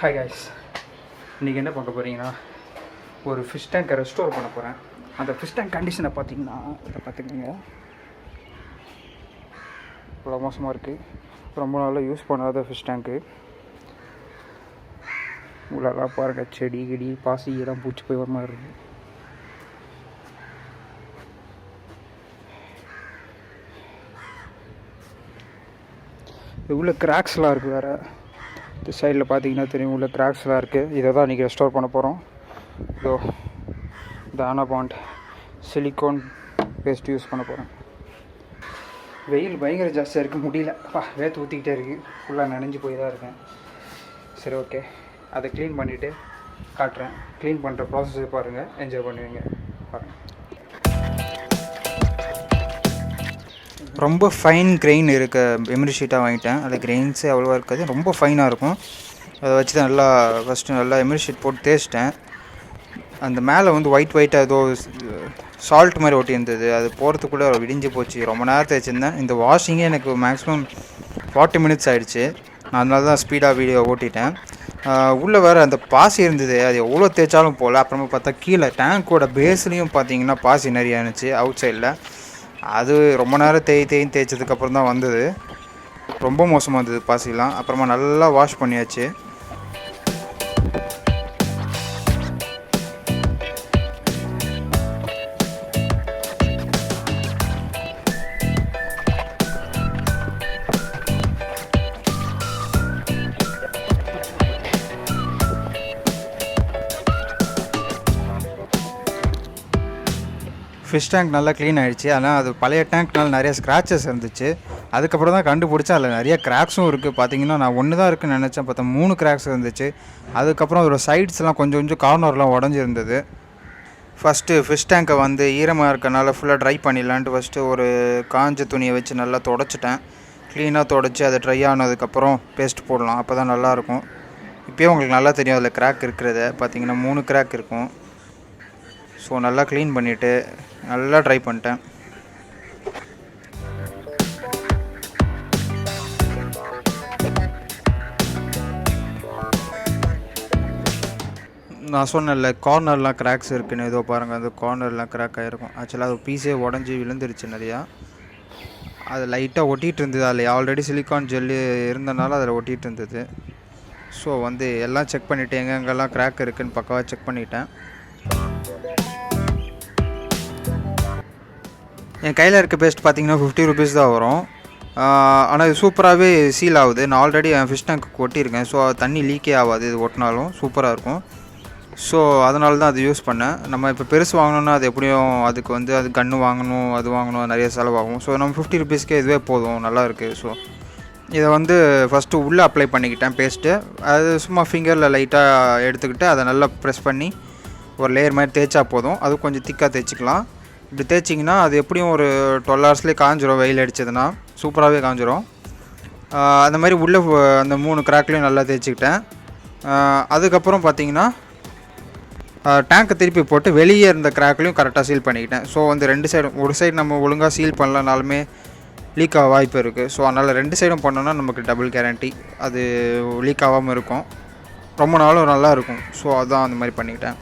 Hi guys, இன்றைக்கி என்ன பார்க்க போகிறீங்கன்னா ஒரு ஃபிஷ் டேங்கை ரெஸ்டோர் பண்ண போகிறேன். அந்த ஃபிஷ் டேங்க் கண்டிஷனை பார்த்தீங்கன்னா இதை பார்த்துக்கோங்க, இவ்வளோ மோசமாக இருக்குது. ரொம்ப நாளாக யூஸ் பண்ணாத ஃபிஷ் டேங்க்கு. உள்ளெல்லாம் பாருங்கள், செடி கிடி பாசி எல்லாம் பூச்சி போய் வர மாதிரி இருக்குது. இது உள்ள கிராக்ஸ்லாம் இருக்குது வேறு. இந்த சைடில் பார்த்தீங்கன்னா தெரியும், உள்ள கிராக்ஸ்லாம் இருக்குது. இதை தான் இன்றைக்கி ரெஸ்டோர் பண்ண போகிறோம். இதோ இந்த ஆனாபாண்ட் சிலிக்கான் பேஸ்ட் யூஸ் பண்ண போகிறேன். வெயில் பயங்கர ஜாஸ்தியாக இருக்குது, முடியல. வேற்று ஊற்றிக்கிட்டே இருக்குது, ஃபுல்லாக நனைஞ்சு போய் தான் இருக்கேன். சரி, ஓகே, அதை க்ளீன் பண்ணிவிட்டு காட்டுறேன். க்ளீன் பண்ணுற ப்ராசஸை பாருங்கள், என்ஜாய் பண்ணுவீங்க. பாருங்கள், ரொம்ப ஃபைன் கிரெயின் இருக்க எமரி ஷீட்டாக வாங்கிட்டேன். அதில் கிரெயின்ஸே அவ்வளோவா இருக்காது, ரொம்ப ஃபைனாக இருக்கும். அதை வச்சு தான் நல்லா ஃபஸ்ட்டு நல்லா எமரி ஷீட் போட்டு தேய்ச்சிட்டேன். அந்த மேலே வந்து ஒயிட்டாக ஏதோ சால்ட் மாதிரி ஒட்டி இருந்தது, அது போகிறதுக்குள்ளே விடிஞ்சு போச்சு. ரொம்ப நேரம் தேய்ச்சிருந்தேன். இந்த வாஷிங்கே எனக்கு மேக்ஸிமம் 40 minutes ஆகிடுச்சு. நான் அதனால தான் ஸ்பீடாக வீடியோ ஓட்டிட்டேன். உள்ளே வேறு அந்த பாசி இருந்தது, அது எவ்வளோ தேய்ச்சாலும் போகல. அப்புறமா பார்த்தா கீழே டேங்க்கோட பேஸ்லேயும் பார்த்தீங்கன்னா பாசி நிறையா இருந்துச்சு அவுட் சைடில். அது ரொம்ப நேரம் தேய்ச்சதுக்கப்புறம் தான் வந்தது. ரொம்ப மோசமாக இருந்தது பாசிலாம். அப்புறமா நல்லா வாஷ் பண்ணியாச்சு. ஃபிஷ் டேங்க் நல்லா க்ளீன் ஆகிடுச்சு. ஆனால் அது பழைய டேங்க்னால நிறைய ஸ்க்ராச்சஸ் இருந்துச்சு. அதுக்கப்புறம் தான் கண்டுபிடிச்சா அதில் நிறைய கிராக்ஸும் இருக்குது. பார்த்தீங்கன்னா நான் ஒன்று தான் இருக்குன்னு நினச்சேன், பார்த்தா 3 கிராக்ஸ் இருந்துச்சு. அதுக்கப்புறம் அதோட சைட்ஸ்லாம் கொஞ்சம் கார்னர்லாம் உடஞ்சிருந்தது. ஃபஸ்ட்டு ஃபிஷ் டேங்கை வந்து ஈரமாக இருக்கனால ஃபுல்லாக ட்ரை பண்ணிடலான்ட்டு ஃபஸ்ட்டு ஒரு காஞ்ச துணியை வச்சு நல்லா தொடச்சிட்டேன். க்ளீனாக தொடச்சி அதை ட்ரை ஆனதுக்கப்புறம் பேஸ்ட் போடலாம், அப்போ தான் நல்லாயிருக்கும். இப்போயே உங்களுக்கு நல்லா தெரியும் அதில் கிராக் இருக்கிறத. பார்த்தீங்கன்னா 3 கிராக் இருக்கும். ஸோ நல்லா க்ளீன் பண்ணிவிட்டு நல்லா ட்ரை பண்ணிட்டேன். நான் சொன்னேன்ல கார்னர்லாம் கிராக்ஸ் இருக்குன்னு, ஏதோ பாருங்கள், அந்த கார்னர்லாம் கிராக் ஆகிருக்கும். ஆக்சுவலாக அது பீஸே உடஞ்சி விழுந்துருச்சு நிறையா. அது லைட்டாக ஒட்டிகிட்டு இருந்தது. அதில் ஆல்ரெடி சிலிக்கான் ஜெல்லு இருந்தனால அதில் ஒட்டிகிட்டு இருந்தது. ஸோ வந்து எல்லாம் செக் பண்ணிவிட்டு எங்கெங்கெல்லாம் கிராக் இருக்குதுன்னு பக்காவாக செக் பண்ணிட்டேன். என் கையில் இருக்க பேஸ்ட் பார்த்திங்கன்னா 50 rupees தான் வரும். ஆனால் இது சூப்பராகவே சீல் ஆகுது. நான் ஆல்ரெடி என் ஃபிஷ் டேங்க்கு ஒட்டியிருக்கேன். ஸோ தண்ணி லீக்கே ஆகாது, இது ஒட்டினாலும் சூப்பராக இருக்கும். ஸோ அதனால தான் அது யூஸ் பண்ணேன். நம்ம இப்போ பெருசு வாங்கினோன்னா அது எப்படியும் அதுக்கு வந்து அது கன்று வாங்கணும், அது வாங்கணும், நிறைய செலவாகும். ஸோ நம்ம 50 rupeesக்கே இதுவே போதும், நல்லாயிருக்கு. ஸோ இதை வந்து ஃபஸ்ட்டு உள்ளே அப்ளை பண்ணிக்கிட்டேன் பேஸ்ட்டு. அது சும்மா ஃபிங்கரில் லைட்டாக எடுத்துக்கிட்டு அதை நல்லா ப்ரெஸ் பண்ணி ஒரு லேயர் மாதிரி தேய்ச்சா போதும். அது கொஞ்சம் திக்காக தேய்ச்சிக்கலாம். இப்படி தேய்ச்சிங்கன்னா அது எப்படியும் ஒரு 12 hours காஞ்சிரும். வெயில் அடித்ததுன்னா சூப்பராகவே காஞ்சிரும். அந்த மாதிரி உள்ளே அந்த 3 கிராக்லையும் நல்லா தேய்ச்சிக்கிட்டேன். அதுக்கப்புறம் பார்த்திங்கன்னா டேங்க்கை திருப்பி போட்டு வெளியே இருந்த கிராக்லையும் கரெக்டாக சீல் பண்ணிக்கிட்டேன். ஸோ வந்து 2 சைடும், ஒரு சைடு நம்ம ஒழுங்காக சீல் பண்ணலனாலுமே லீக் ஆக வாய்ப்பு இருக்குது. ஸோ அதனால் 2 சைடும் பண்ணோன்னா நமக்கு டபுள் கேரண்டி, அது லீக் ஆகாமல் இருக்கும், ரொம்ப நாளும் நல்லா இருக்கும். ஸோ அதுதான் அந்த மாதிரி பண்ணிக்கிட்டேன்.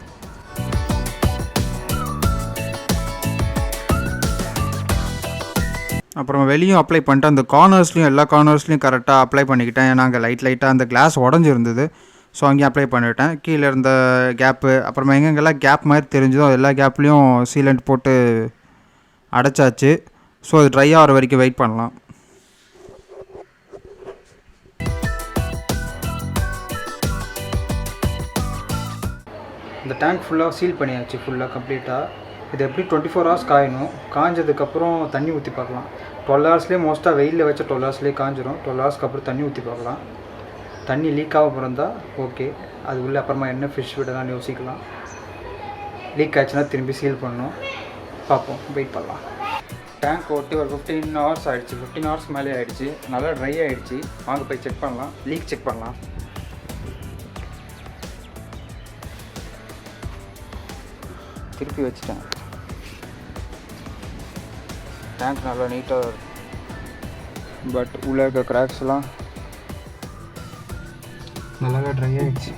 அப்புறம் வெளியும் அப்ளை பண்ணிட்டு அந்த கார்னர்ஸ்லையும் எல்லா கார்னர்ஸ்லையும் கரெக்டாக அப்ளை பண்ணிக்கிட்டேன். ஏன்னா அங்கே லைட்டாக அந்த கிளாஸ் உடஞ்சிருந்தது. ஸோ அங்கேயும் அப்ளை பண்ணிவிட்டேன். கீழே இருந்த கேப்பு, அப்புறமா எங்கெங்கெல்லாம் கேப் மாதிரி தெரிஞ்சதோ எல்லா கேப்லேயும் சீலண்ட் போட்டு அடைச்சாச்சு. ஸோ அது ட்ரை ஆகிற வரைக்கும் வெயிட் பண்ணலாம். இந்த டேங்க் ஃபுல்லாக சீல் பண்ணியாச்சு, ஃபுல்லாக கம்ப்ளீட்டாக. இது எப்படி 24 hours காயணும். காஞ்சதுக்கப்புறம் தண்ணி ஊற்றி பார்க்கலாம். 12 hours மோஸ்ட்டாக வெயிலில் வச்ச 12 hours காஞ்சிரும். 12 hours அப்புறம் தண்ணி ஊற்றி பார்க்கலாம். தண்ணி லீக் ஆக பிறந்தால் ஓகே, அது உள்ளே அப்புறமா என்ன ஃபிஷ் விடலாம்னு யோசிக்கலாம். லீக் ஆச்சுன்னா திரும்பி சீல் பண்ணணும். பார்ப்போம், வெயிட் பண்ணலாம். டேங்க் ஓட்டி ஒரு 15 hours ஆகிடுச்சு. 15 hours மேலே ஆகிடுச்சு. நல்லா ட்ரை ஆகிடுச்சு. வாங்க போய் செக் பண்ணலாம், லீக் செக் பண்ணலாம். திருப்பி வச்சுட்டேன். டேங்க் நல்லா நீட்டாக இருக்கும். பட் உள்ளே இருக்க கிராக்ஸ்லாம் நல்லாவே ட்ரை ஆகிடுச்சு.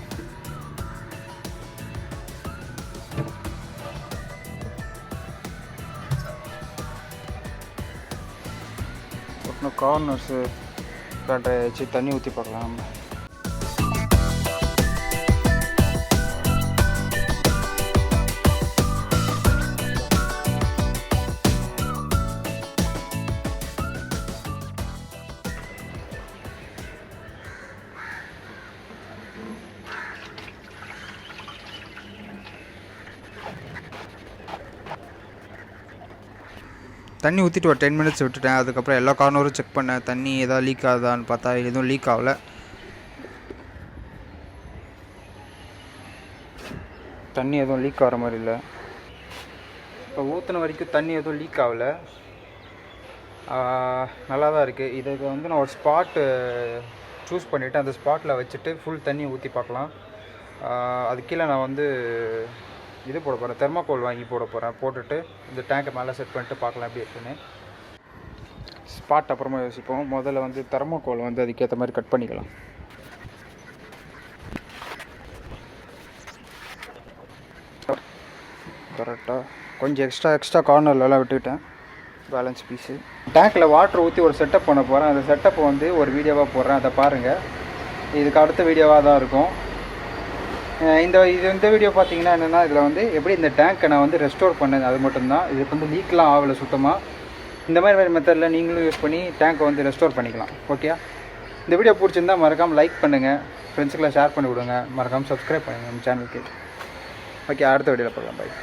இன்னும் கார்னர்ஸு ட்ரை ஆகிடுச்சு. தண்ணி ஊற்றி பார்க்கலாம். தண்ணி ஊற்றிட்டு ஒரு 10 மினிட்ஸ் விட்டுட்டேன். அதுக்கப்புறம் எல்லா கார்னரும் செக் பண்ணேன். தண்ணி எதாவது லீக் ஆகுதான்னு பார்த்தா எதுவும் லீக் ஆகலை. தண்ணி எதுவும் லீக் ஆகிற மாதிரி இல்லை. இப்போ ஊற்றின வரைக்கும் தண்ணி எதுவும் லீக் ஆகலை. நல்லா தான் இருக்குது. இதுக்கு வந்து நான் ஒரு ஸ்பாட்டு சூஸ் பண்ணிவிட்டு அந்த ஸ்பாட்டில் வச்சுட்டு ஃபுல் தண்ணி ஊற்றி பார்க்கலாம். அது கீழே நான் வந்து இது போட போகிறேன், தெர்மாக்கோல் வாங்கி போட போகிறேன். போட்டுட்டு இந்த டேங்கை மேலே செட் பண்ணிட்டு பார்க்கலாம் எப்படி இருக்குன்னு. ஸ்பாட் அப்புறமா யோசிப்போம். முதல்ல வந்து தெர்மாக்கோல் வந்து அதுக்கேற்ற மாதிரி கட் பண்ணிக்கலாம். கரெக்டாக கொஞ்சம் எக்ஸ்ட்ரா கார்னர்லலாம் விட்டுக்கிட்டேன் பேலன்ஸ் பீஸு. டேங்க்கில் வாட்டர் ஊற்றி ஒரு செட்டப் பண்ண போகிறேன். அந்த செட்டப்பை வந்து ஒரு வீடியோவாக போடுறேன், அதை பாருங்கள். இதுக்கு அடுத்த வீடியோவாக தான் இருக்கும். இந்த வீடியோ பார்த்தீங்கன்னா என்னென்னா, இதில் வந்து எப்படி இந்த டேங்க்கை நான் வந்து ரெஸ்டோர் பண்ணேன் அது மட்டும்தான். இதுக்கு வந்து லீக்லாம் ஆகலை சுத்தமாக. இந்த மாதிரி மெத்தடில் நீங்களும் யூஸ் பண்ணி டேங்க்கை வந்து ரெஸ்டோர் பண்ணிக்கலாம். ஓகே, இந்த வீடியோ பிடிச்சிருந்தால் மறக்காமல் லைக் பண்ணுங்கள், ஃப்ரெண்ட்ஸுக்கெல்லாம் ஷேர் பண்ணி விடுங்க, மறக்காமல் சப்ஸ்கிரைப் பண்ணுங்கள் நம்ம சேனலுக்கு. ஓகே, அடுத்த வீடியோவில் பார்க்கலாம். பை.